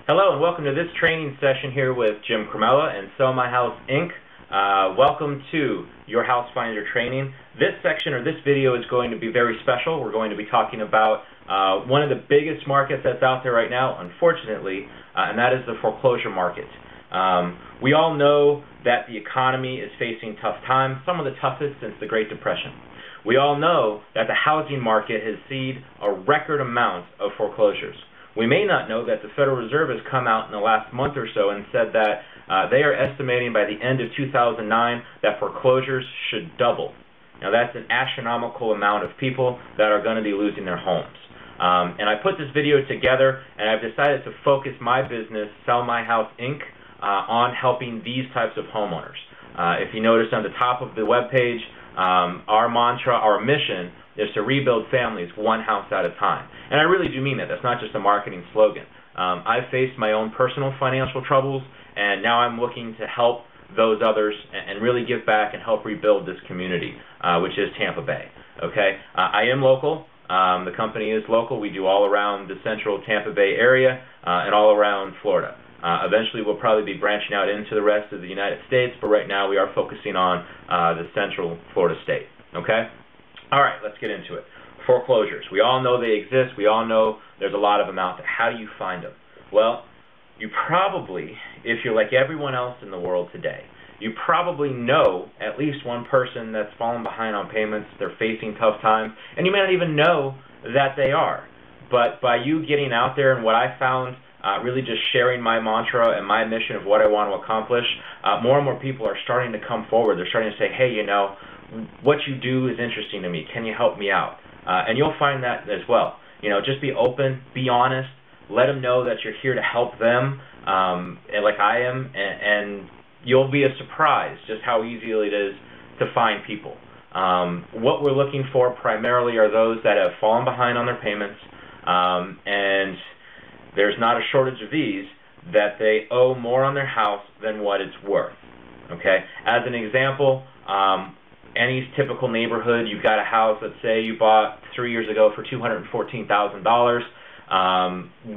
Hello and welcome to this training session here with Jim Cremella and Sell My House Inc. Welcome to Your House Finder training. This section or this video is going to be very special. We're going to be talking about one of the biggest markets that's out there right now, unfortunately, and that is the foreclosure market. We all know that the economy is facing tough times, some of the toughest since the Great Depression. We all know that the housing market has seen a record amount of foreclosures. We may not know that the Federal Reserve has come out in the last month or so and said that they are estimating by the end of 2009 that foreclosures should double. Now that's an astronomical amount of people that are going to be losing their homes. And I put this video together and I've decided to focus my business, Sell My House Inc., on helping these types of homeowners. If you notice on the top of the webpage, our mantra, our mission, is to rebuild families one house at a time. And I really do mean that. That's not just a marketing slogan. I've faced my own personal financial troubles, and now I'm looking to help those others and really give back and help rebuild this community, which is Tampa Bay. Okay, I am local. The company is local. We do all around the central Tampa Bay area and all around Florida. Eventually, we'll probably be branching out into the rest of the United States, but right now we are focusing on the central Florida state. Okay? All right, let's get into it. Foreclosures. We all know they exist. We all know there's a lot of them out there. How do you find them? Well, you probably, if you're like everyone else in the world today, you probably know at least one person that's fallen behind on payments, they're facing tough times, and you may not even know that they are. But by you getting out there and what I found, really just sharing my mantra and my mission of what I want to accomplish, more and more people are starting to come forward. They're starting to say, hey, you know, what you do is interesting to me. Can you help me out? And you'll find that as well. You know, just be open, be honest, let them know that you're here to help them, and like I am, and you'll be surprised just how easy it is to find people. What we're looking for primarily are those that have fallen behind on their payments, and there's not a shortage of these, that they owe more on their house than what it's worth. Okay? As an example, any typical neighborhood, you've got a house, let's say you bought 3 years ago for $214,000.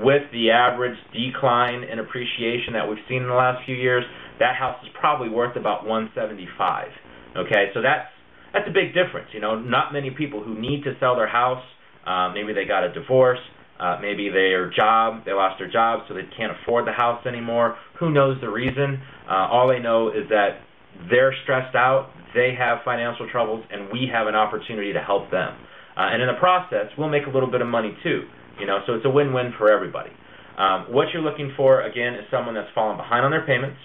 With the average decline in appreciation that we've seen in the last few years, that house is probably worth about $175,000. Okay, so that's a big difference. You know, not many people who need to sell their house, maybe they got a divorce, maybe they lost their job, so they can't afford the house anymore. Who knows the reason? All they know is that they're stressed out, they have financial troubles, and we have an opportunity to help them. And in the process, we'll make a little bit of money too. You know, so it's a win-win for everybody. What you're looking for, again, is someone that's fallen behind on their payments,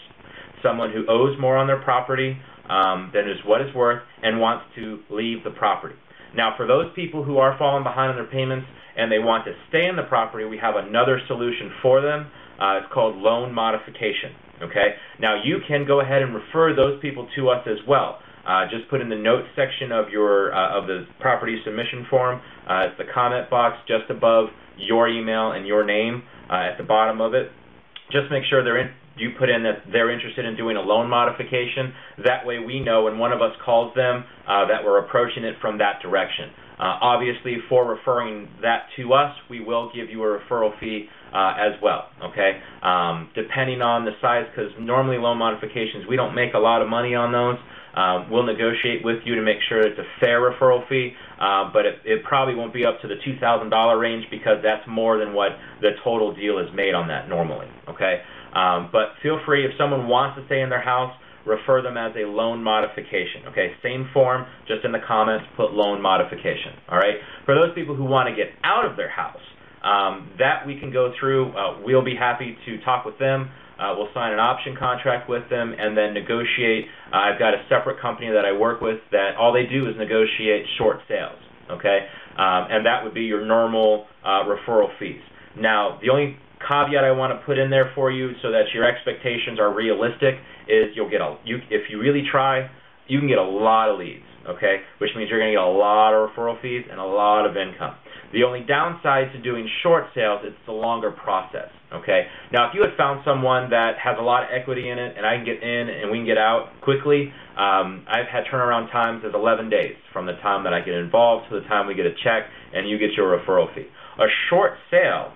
someone who owes more on their property than is what it's worth, and wants to leave the property. Now, for those people who are falling behind on their payments and they want to stay in the property, we have another solution for them. It's called loan modification. Okay? Now, you can go ahead and refer those people to us as well. Just put in the notes section of your of the property submission form. It's the comment box just above your email and your name at the bottom of it. Just make sure you put in that they're interested in doing a loan modification. That way we know when one of us calls them that we're approaching it from that direction. Obviously, for referring that to us, we will give you a referral fee as well, okay? Depending on the size, because normally loan modifications, we don't make a lot of money on those. We'll negotiate with you to make sure it's a fair referral fee, but it probably won't be up to the $2,000 range because that's more than what the total deal is made on that normally, okay? But feel free, if someone wants to stay in their house, refer them as a loan modification, okay? Same form, just in the comments, put loan modification, all right? For those people who want to get out of their house, that we can go through. We'll be happy to talk with them. We'll sign an option contract with them and then negotiate. I've got a separate company that I work with that all they do is negotiate short sales, okay? And that would be your normal referral fees. Now, the only caveat I want to put in there for you so that your expectations are realistic is if you really try, you can get a lot of leads, okay? Which means you're going to get a lot of referral fees and a lot of income. The only downside to doing short sales is the longer process, okay? Now, if you had found someone that has a lot of equity in it and I can get in and we can get out quickly, I've had turnaround times as 11 days from the time that I get involved to the time we get a check and you get your referral fee. A short sale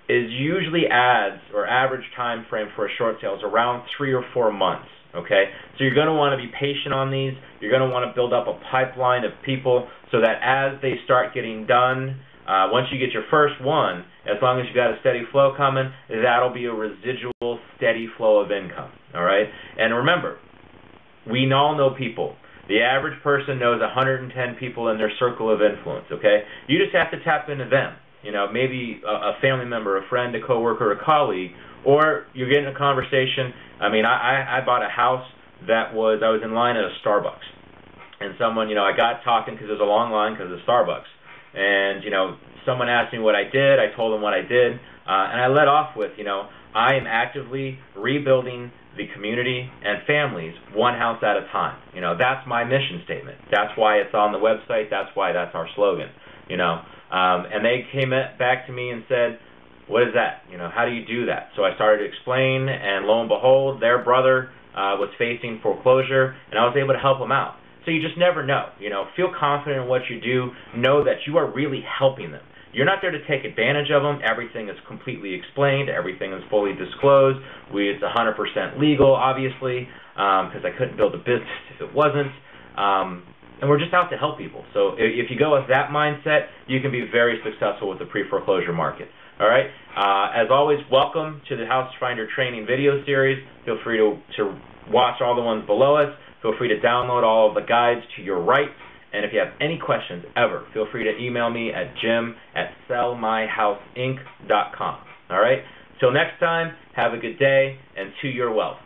is usually ads or average time frame for a short sale is around 3 or 4 months. Okay, so you're going to want to be patient on these. You're going to want to build up a pipeline of people so that as they start getting done, once you get your first one, as long as you've got a steady flow coming, that'll be a residual steady flow of income. All right, and remember, we all know people. The average person knows 110 people in their circle of influence. Okay, you just have to tap into them. You know, maybe a family member, a friend, a coworker, a colleague, or you're getting a conversation. I mean, I bought a house I was in line at a Starbucks, and someone, I got talking because there's a long line because of Starbucks, and someone asked me what I did. I told them what I did, and I led off with, I am actively rebuilding the community and families one house at a time. That's my mission statement. That's why it's on the website. That's why that's our slogan. And they came back to me and said, what is that? How do you do that? So I started to explain, and lo and behold, their brother was facing foreclosure, and I was able to help them out. So you just never know. Feel confident in what you do. Know that you are really helping them. You're not there to take advantage of them. Everything is completely explained. Everything is fully disclosed. It's 100% legal, obviously, because I couldn't build a business if it wasn't. And we're just out to help people. So if you go with that mindset, you can be very successful with the pre-foreclosure market. All right. As always, welcome to the House Finder Training video series. Feel free to watch all the ones below us. Feel free to download all of the guides to your right. And if you have any questions ever, feel free to email me at jim@sellmyhouseinc.com. All right. Till next time, have a good day, and to your wealth.